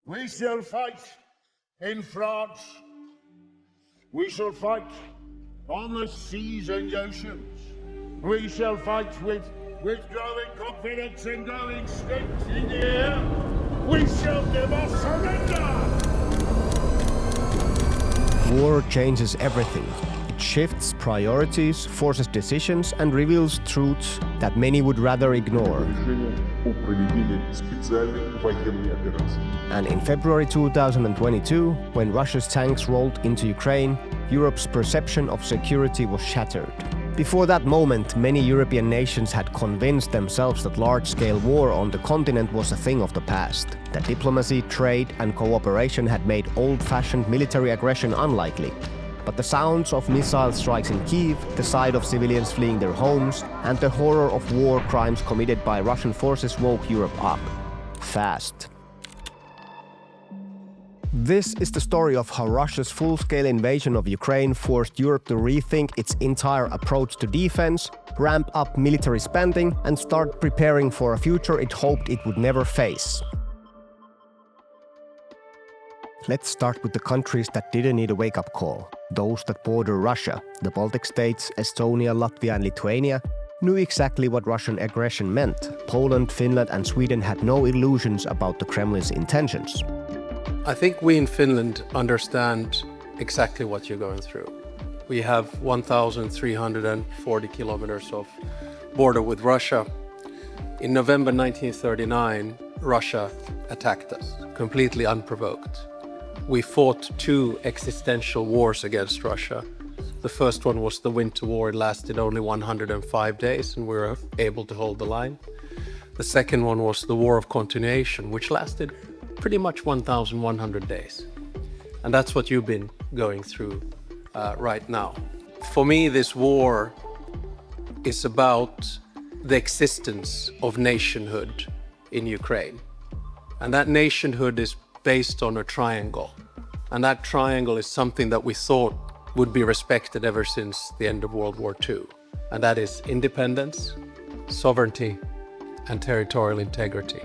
We shall fight in France. We shall fight on the seas and oceans. We shall fight with growing confidence and growing strength in the air. We shall never surrender! War changes everything. It shifts priorities, forces decisions, and reveals truths that many would rather ignore. And in February 2022, when Russia's tanks rolled into Ukraine, Europe's perception of security was shattered. Before that moment, many European nations had convinced themselves that large-scale war on the continent was a thing of the past, that diplomacy, trade, and cooperation had made old-fashioned military aggression unlikely. But the sounds of missile strikes in Kyiv, the sight of civilians fleeing their homes, and the horror of war crimes committed by Russian forces woke Europe up. Fast. This is the story of how Russia's full-scale invasion of Ukraine forced Europe to rethink its entire approach to defense, ramp up military spending, and start preparing for a future it hoped it would never face. Let's start with the countries that didn't need a wake-up call. Those that border Russia, the Baltic states, Estonia, Latvia, and Lithuania, knew exactly what Russian aggression meant. Poland, Finland, and Sweden had no illusions about the Kremlin's intentions. I think we in Finland understand exactly what you're going through. We have 1,340 kilometers of border with Russia. In November 1939, Russia attacked us, completely unprovoked. We fought 2 existential wars against Russia. The first one was the Winter War. It lasted only 105 days and we were able to hold the line. The second one was the War of Continuation, which lasted pretty much 1,100 days. And that's what you've been going through right now. For me, this war is about the existence of nationhood in Ukraine. And that nationhood is based on a triangle. And that triangle is something that we thought would be respected ever since the end of World War II. And that is independence, sovereignty, and territorial integrity.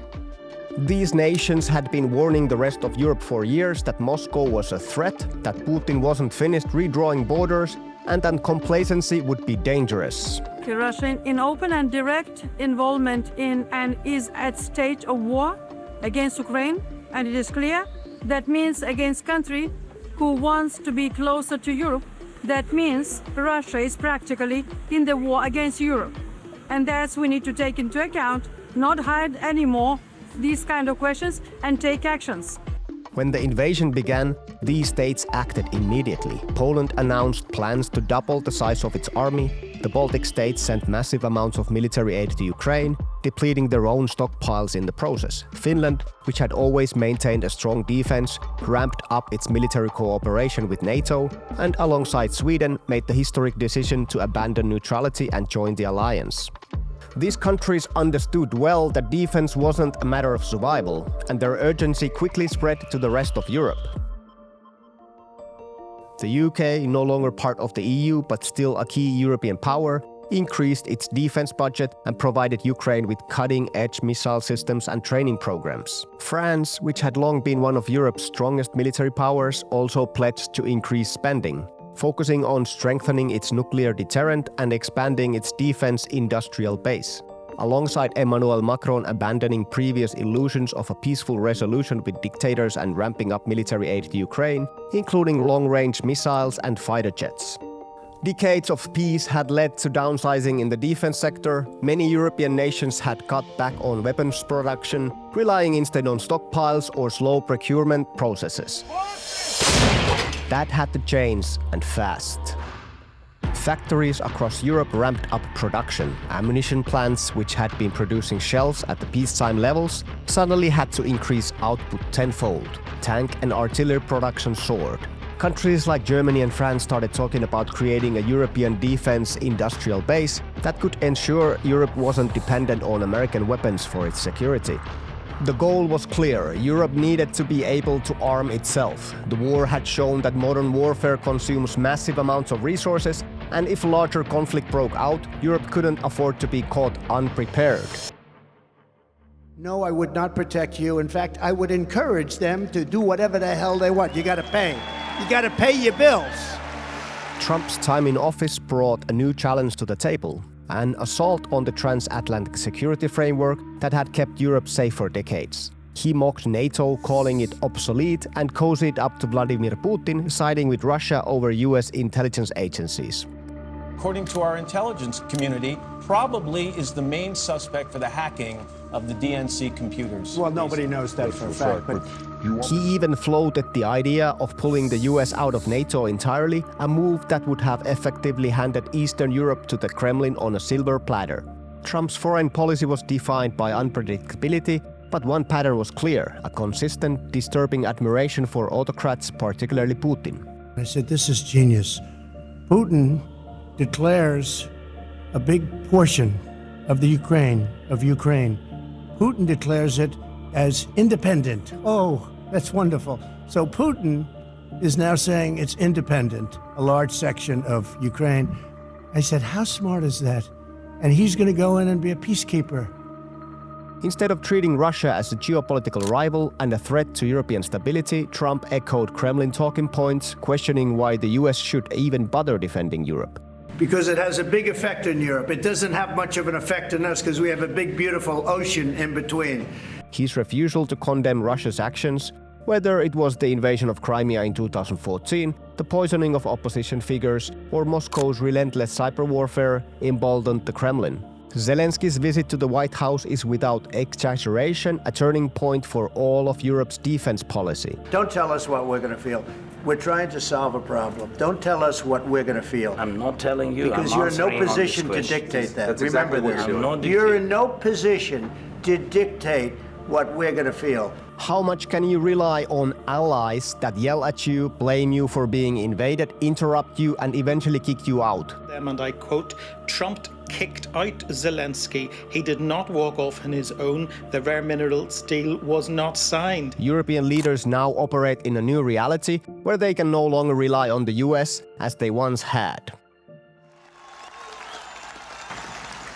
These nations had been warning the rest of Europe for years that Moscow was a threat, that Putin wasn't finished redrawing borders, and that complacency would be dangerous. Russia in open and direct involvement in and is at stage of war against Ukraine, and it is clear that means against country who wants to be closer to Europe. That means Russia is practically in the war against Europe. And that's we need to take into account, not hide anymore these kind of questions and take actions. When the invasion began, these states acted immediately. Poland announced plans to double the size of its army. The Baltic states sent massive amounts of military aid to Ukraine, depleting their own stockpiles in the process. Finland, which had always maintained a strong defense, ramped up its military cooperation with NATO, and alongside Sweden, made the historic decision to abandon neutrality and join the alliance. These countries understood well that defense wasn't a matter of survival, and their urgency quickly spread to the rest of Europe. The UK, no longer part of the EU but still a key European power, increased its defense budget and provided Ukraine with cutting-edge missile systems and training programs. France, which had long been one of Europe's strongest military powers, also pledged to increase spending, focusing on strengthening its nuclear deterrent and expanding its defense industrial base. Alongside Emmanuel Macron abandoning previous illusions of a peaceful resolution with dictators and ramping up military aid to Ukraine, including long-range missiles and fighter jets. Decades of peace had led to downsizing in the defense sector. Many European nations had cut back on weapons production, relying instead on stockpiles or slow procurement processes. That had to change, and fast. Factories across Europe ramped up production. Ammunition plants, which had been producing shells at the peacetime levels, suddenly had to increase output tenfold. Tank and artillery production soared. Countries like Germany and France started talking about creating a European defense industrial base that could ensure Europe wasn't dependent on American weapons for its security. The goal was clear. Europe needed to be able to arm itself. The war had shown that modern warfare consumes massive amounts of resources, and if a larger conflict broke out, Europe couldn't afford to be caught unprepared. No, I would not protect you. In fact, I would encourage them to do whatever the hell they want. You got to pay. You got to pay your bills. Trump's time in office brought a new challenge to the table, an assault on the Transatlantic security framework that had kept Europe safe for decades. He mocked NATO, calling it obsolete, and cozied up to Vladimir Putin, siding with Russia over US intelligence agencies. According to our intelligence community, probably is the main suspect for the hacking of the DNC computers. Well, nobody knows that for a fact, but He even floated the idea of pulling the US out of NATO entirely, a move that would have effectively handed Eastern Europe to the Kremlin on a silver platter. Trump's foreign policy was defined by unpredictability, but one pattern was clear: a consistent, disturbing admiration for autocrats, particularly Putin. I said, this is genius. Putin declares a big portion of the Ukraine. Putin declares it as independent. Oh, that's wonderful. So Putin is now saying it's independent, a large section of Ukraine. I said, how smart is that? And he's going to go in and be a peacekeeper. Instead of treating Russia as a geopolitical rival and a threat to European stability, Trump echoed Kremlin talking points, questioning why the US should even bother defending Europe. Because it has a big effect in Europe. It doesn't have much of an effect on us because we have a big, beautiful ocean in between. His refusal to condemn Russia's actions, whether it was the invasion of Crimea in 2014, the poisoning of opposition figures, or Moscow's relentless cyber warfare, emboldened the Kremlin. Zelensky's visit to the White House is without exaggeration a turning point for all of Europe's defense policy. Don't tell us what we're going to feel. We're trying to solve a problem. Don't tell us what we're going to feel. I'm not telling you. Because I'm you're in no answering on position to this question. dictate that. That's Remember exactly what this. you're doing. You're in no position to dictate what we're going to feel. How much can you rely on allies that yell at you, blame you for being invaded, interrupt you, and eventually kick you out? And I quote, Trump kicked out Zelensky. He did not walk off on his own. The rare mineral deal was not signed. European leaders now operate in a new reality where they can no longer rely on the US as they once had.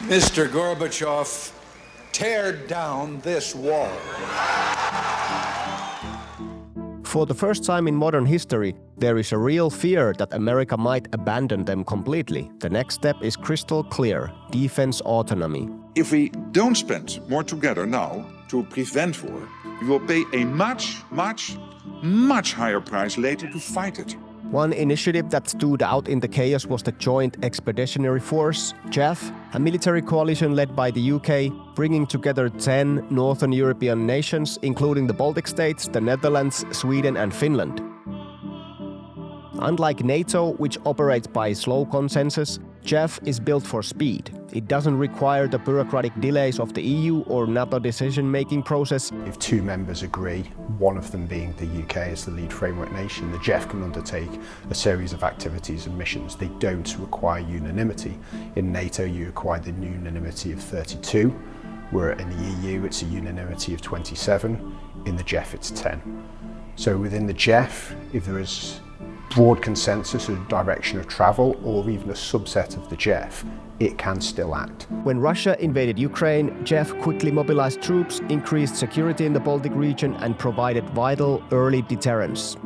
Mr. Gorbachev, tear down this wall. For the first time in modern history, there is a real fear that America might abandon them completely. The next step is crystal clear: defense autonomy. If we don't spend more together now to prevent war, we will pay a much higher price later to fight it. One initiative that stood out in the chaos was the Joint Expeditionary Force, JEF, a military coalition led by the UK, bringing together 10 Northern European nations, including the Baltic states, the Netherlands, Sweden and Finland. Unlike NATO, which operates by slow consensus, JEF is built for speed. It doesn't require the bureaucratic delays of the EU or NATO decision-making process. If two members agree, one of them being the UK as the lead framework nation, the JEF can undertake a series of activities and missions. They don't require unanimity. In NATO, you require the unanimity of 32, where in the EU, it's a unanimity of 27. In the JEF, it's 10. So within the JEF, if there is broad consensus of direction of travel, or even a subset of the JEF, it can still act. When Russia invaded Ukraine, JEF quickly mobilized troops, increased security in the Baltic region, and provided vital early deterrence.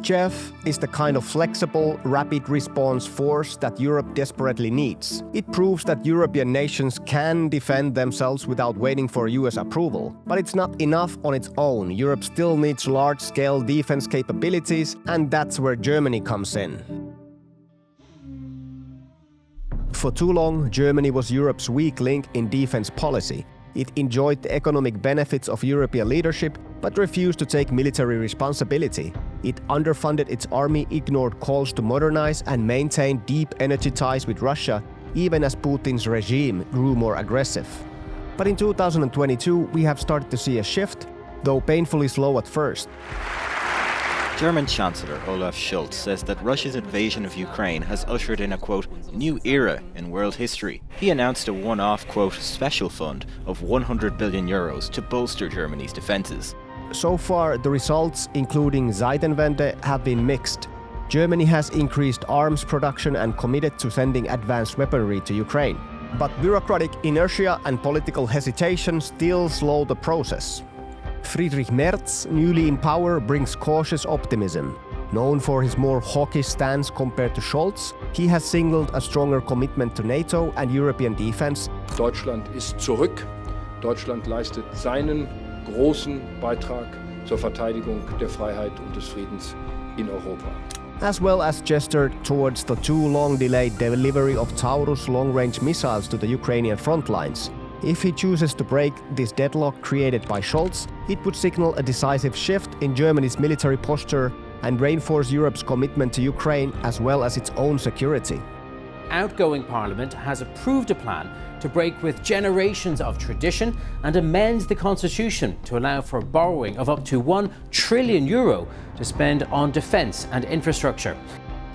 JEF is the kind of flexible, rapid response force that Europe desperately needs. It proves that European nations can defend themselves without waiting for US approval. But it's not enough on its own. Europe still needs large-scale defense capabilities, and that's where Germany comes in. For too long, Germany was Europe's weak link in defense policy. It enjoyed the economic benefits of European leadership, but refused to take military responsibility. It underfunded its army, ignored calls to modernize, and maintained deep energy ties with Russia, even as Putin's regime grew more aggressive. But in 2022, we have started to see a shift, though painfully slow at first. German Chancellor Olaf Scholz says that Russia's invasion of Ukraine has ushered in a, quote, new era in world history. He announced a one-off, quote, special fund of 100 billion euros to bolster Germany's defences. So far, the results, including Zeitenwende, have been mixed. Germany has increased arms production and committed to sending advanced weaponry to Ukraine. But bureaucratic inertia and political hesitation still slow the process. Friedrich Merz, newly in power, brings cautious optimism. Known for his more hawkish stance compared to Scholz, he has signaled a stronger commitment to NATO and European defense. Deutschland ist zurück. Deutschland leistet seinen großen Beitrag zur Verteidigung der Freiheit und des Friedens in Europa. As well as gestured towards the too long delayed delivery of Taurus long-range missiles to the Ukrainian front lines. If he chooses to break this deadlock created by Scholz, it would signal a decisive shift in Germany's military posture and reinforce Europe's commitment to Ukraine as well as its own security. Outgoing Parliament has approved a plan to break with generations of tradition and amend the Constitution to allow for borrowing of up to €1 trillion to spend on defence and infrastructure.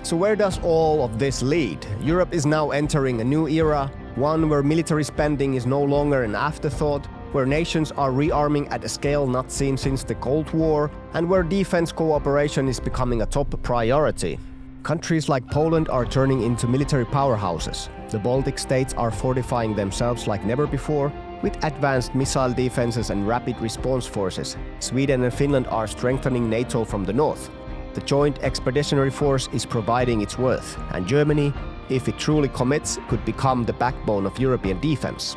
So where does all of this lead? Europe is now entering a new era, one where military spending is no longer an afterthought, where nations are rearming at a scale not seen since the Cold War, and where defense cooperation is becoming a top priority. Countries like Poland are turning into military powerhouses. The Baltic states are fortifying themselves like never before, with advanced missile defenses and rapid response forces. Sweden and Finland are strengthening NATO from the north. The Joint Expeditionary Force is providing its worth, and Germany, if it truly commits, could become the backbone of European defense.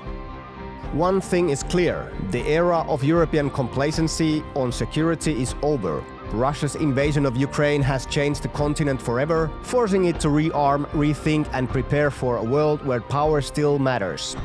One thing is clear: the era of European complacency on security is over. Russia's invasion of Ukraine has changed the continent forever, forcing it to rearm, rethink, and prepare for a world where power still matters.